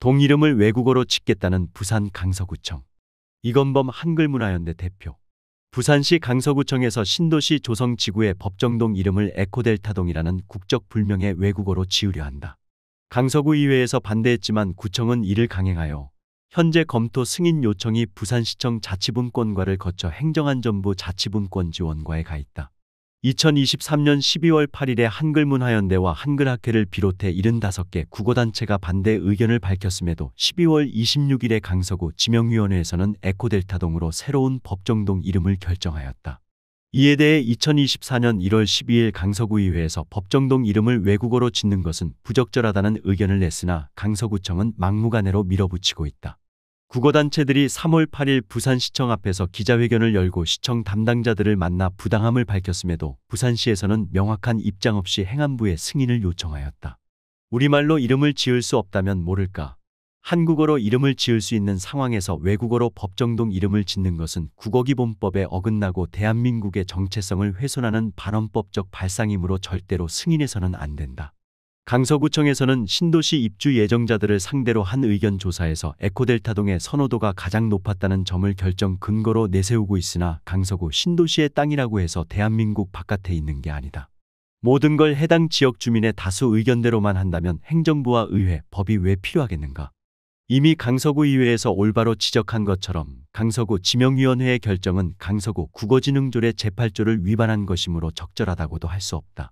동 이름을 외국어로 짓겠다는 부산 강서구청. 이건범 한글문화연대 대표. 부산시 강서구청에서 신도시 조성지구의 법정동 이름을 에코델타동이라는 국적 불명의 외국어로 지으려 한다. 강서구 의회에서 반대했지만 구청은 이를 강행하여 현재 검토 승인 요청이 부산시청 자치분권과를 거쳐 행정안전부 자치분권지원과에 가 있다. 2023년 12월 8일에 한글문화연대와 한글학회를 비롯해 75개 국어단체가 반대 의견을 밝혔음에도 12월 26일에 강서구 지명위원회에서는 에코델타동으로 새로운 법정동 이름을 결정하였다. 이에 대해 2024년 1월 12일 강서구의회에서 법정동 이름을 외국어로 짓는 것은 부적절하다는 의견을 냈으나 강서구청은 막무가내로 밀어붙이고 있다. 국어단체들이 3월 8일 부산시청 앞에서 기자회견을 열고 시청 담당자들을 만나 부당함을 밝혔음에도 부산시에서는 명확한 입장 없이 행안부에 승인을 요청하였다. 우리말로 이름을 지을 수 없다면 모를까. 한국어로 이름을 지을 수 있는 상황에서 외국어로 법정동 이름을 짓는 것은 국어기본법에 어긋나고 대한민국의 정체성을 훼손하는 반헌법적 발상이므로 절대로 승인해서는 안 된다. 강서구청에서는 신도시 입주 예정자들을 상대로 한 의견 조사에서 에코델타동의 선호도가 가장 높았다는 점을 결정 근거로 내세우고 있으나 강서구 신도시의 땅이라고 해서 대한민국 바깥에 있는 게 아니다. 모든 걸 해당 지역 주민의 다수 의견대로만 한다면 행정부와 의회, 법이 왜 필요하겠는가? 이미 강서구 의회에서 올바로 지적한 것처럼 강서구 지명위원회의 결정은 강서구 국어진흥조례 제8조를 위반한 것이므로 적절하다고도 할 수 없다.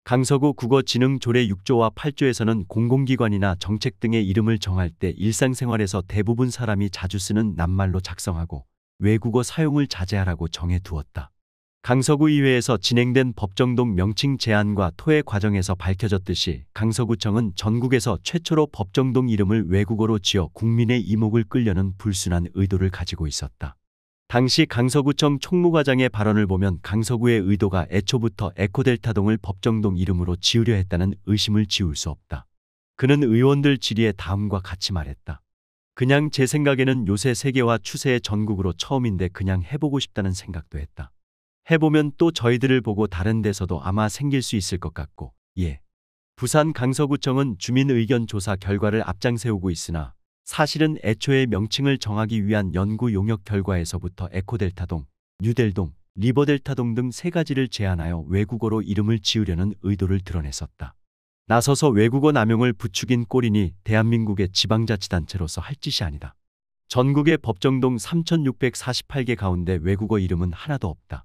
강서구 국어진흥조례 6조와 8조에서는 공공기관이나 정책 등의 이름을 정할 때 일상생활에서 대부분 사람이 자주 쓰는 낱말로 작성하고 외국어 사용을 자제하라고 정해두었다. 강서구의회에서 진행된 법정동 명칭 제안과 토의 과정에서 밝혀졌듯이 강서구청은 전국에서 최초로 법정동 이름을 외국어로 지어 국민의 이목을 끌려는 불순한 의도를 가지고 있었다. 당시 강서구청 총무과장의 발언을 보면 강서구의 의도가 애초부터 에코델타동을 법정동 이름으로 지으려 했다는 의심을 지울 수 없다. 그는 의원들 질의에 다음과 같이 말했다. 그냥 제 생각에는 요새 세계화 추세의 전국으로 처음인데 그냥 해보고 싶다는 생각도 했다. 해보면 또 저희들을 보고 다른 데서도 아마 생길 수 있을 것 같고, 예. 부산 강서구청은 주민의견 조사 결과를 앞장세우고 있으나 사실은 애초에 명칭을 정하기 위한 연구 용역 결과에서부터 에코델타동, 뉴델동, 리버델타동 등 3가지를 제안하여 외국어로 이름을 지으려는 의도를 드러냈었다. 나서서 외국어 남용을 부추긴 꼴이니 대한민국의 지방자치단체로서 할 짓이 아니다. 전국의 법정동 3,648개 가운데 외국어 이름은 하나도 없다.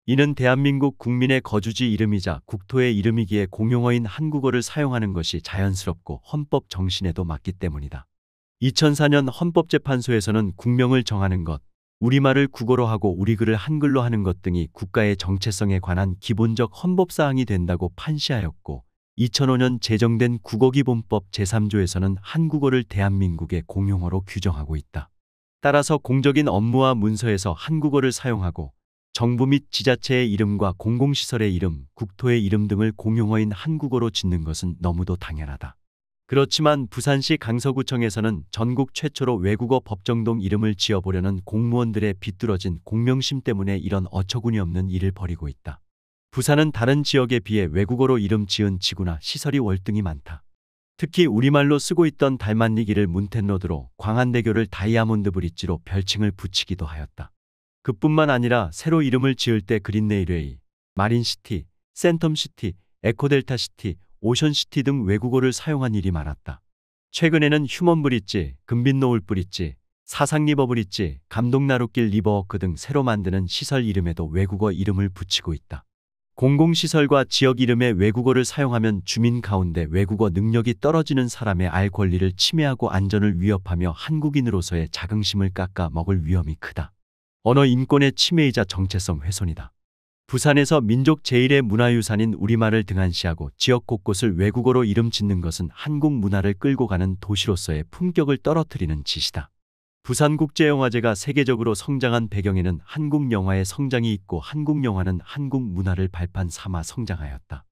이는 대한민국 국민의 거주지 이름이자 국토의 이름이기에 공용어인 한국어를 사용하는 것이 자연스럽고 헌법 정신에도 맞기 때문이다. 2004년 헌법재판소에서는 국명을 정하는 것, 우리말을 국어로 하고 우리 글을 한글로 하는 것 등이 국가의 정체성에 관한 기본적 헌법사항이 된다고 판시하였고 2005년 제정된 국어기본법 제3조에서는 한국어를 대한민국의 공용어로 규정하고 있다. 따라서 공적인 업무와 문서에서 한국어를 사용하고 정부 및 지자체의 이름과 공공시설의 이름, 국토의 이름 등을 공용어인 한국어로 짓는 것은 너무도 당연하다. 그렇지만 부산시 강서구청에서는 전국 최초로 외국어 법정동 이름을 지어보려는 공무원들의 비뚤어진 공명심 때문에 이런 어처구니없는 일을 벌이고 있다. 부산은 다른 지역에 비해 외국어로 이름 지은 지구나 시설이 월등히 많다. 특히 우리말로 쓰고 있던 달만리길을 문텐로드로 광안대교를 다이아몬드 브릿지로 별칭을 붙이기도 하였다. 그뿐만 아니라 새로 이름을 지을 때 그린레일웨이, 마린시티, 센텀시티, 에코델타시티, 오션시티 등 외국어를 사용한 일이 많았다. 최근에는 휴먼브릿지, 금빛노을브릿지, 사상리버브릿지, 감동나룻길 리버워크 등 새로 만드는 시설 이름에도 외국어 이름을 붙이고 있다. 공공시설과 지역 이름에 외국어를 사용하면 주민 가운데 외국어 능력이 떨어지는 사람의 알 권리를 침해하고 안전을 위협하며 한국인으로서의 자긍심을 깎아 먹을 위험이 크다. 언어 인권의 침해이자 정체성 훼손이다. 부산에서 민족 제1의 문화유산인 우리말을 등한시하고 지역 곳곳을 외국어로 이름 짓는 것은 한국 문화를 끌고 가는 도시로서의 품격을 떨어뜨리는 짓이다. 부산국제영화제가 세계적으로 성장한 배경에는 한국 영화의 성장이 있고 한국 영화는 한국 문화를 발판 삼아 성장하였다.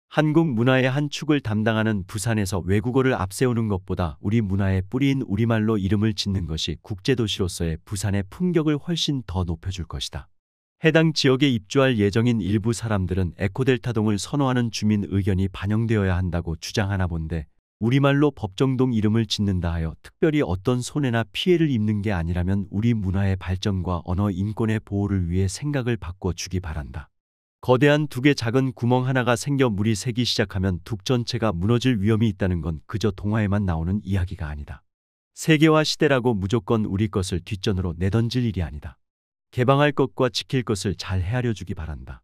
한국 문화의 한 축을 담당하는 부산에서 외국어를 앞세우는 것보다 우리 문화의 뿌리인 우리말로 이름을 짓는 것이 국제도시로서의 부산의 품격을 훨씬 더 높여줄 것이다. 해당 지역에 입주할 예정인 일부 사람들은 에코델타동을 선호하는 주민 의견이 반영되어야 한다고 주장하나 본데 우리말로 법정동 이름을 짓는다 하여 특별히 어떤 손해나 피해를 입는 게 아니라면 우리 문화의 발전과 언어 인권의 보호를 위해 생각을 바꿔주기 바란다. 거대한 둑에 작은 구멍 하나가 생겨 물이 새기 시작하면 둑 전체가 무너질 위험이 있다는 건 그저 동화에만 나오는 이야기가 아니다. 세계화 시대라고 무조건 우리 것을 뒷전으로 내던질 일이 아니다. 개방할 것과 지킬 것을 잘 헤아려 주기 바란다.